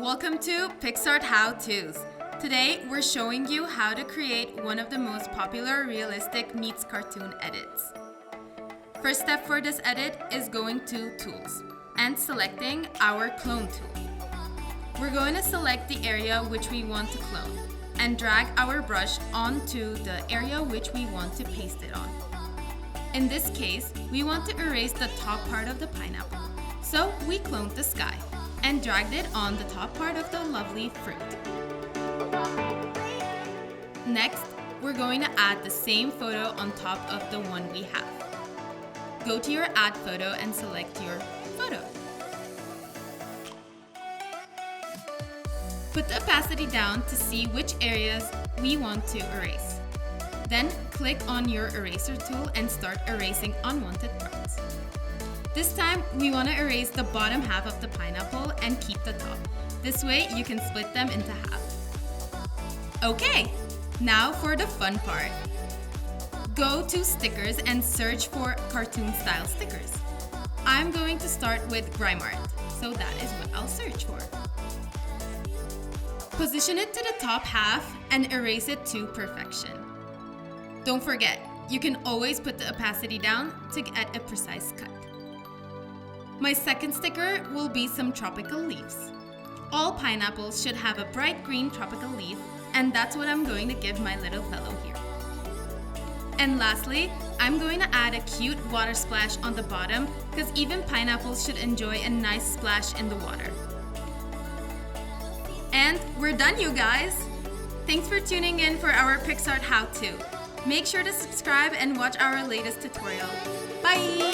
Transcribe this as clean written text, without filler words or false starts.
Welcome to PicsArt How-Tos. Today, we're showing you how to create one of the most popular realistic meets cartoon edits. First step for this edit is going to Tools and selecting our Clone tool. We're going to select the area which we want to clone and drag our brush onto the area which we want to paste it on. In this case, we want to erase the top part of the pineapple, so we cloned the sky and dragged it on the top part of the lovely fruit. Next, we're going to add the same photo on top of the one we have. Go to your Add Photo and select your photo. Put the opacity down to see which areas we want to erase. Then click on your eraser tool and start erasing unwanted parts. This time, we want to erase the bottom half of the pineapple and keep the top. This way, you can split them into half. Okay, now for the fun part. Go to Stickers and search for cartoon-style stickers. I'm going to start with grime art, so that is what I'll search for. Position it to the top half and erase it to perfection. Don't forget, you can always put the opacity down to get a precise cut. My second sticker will be some tropical leaves. All pineapples should have a bright green tropical leaf, and that's what I'm going to give my little fellow here. And lastly, I'm going to add a cute water splash on the bottom because even pineapples should enjoy a nice splash in the water. And we're done, you guys! Thanks for tuning in for our PicsArt How-To. Make sure to subscribe and watch our latest tutorial. Bye!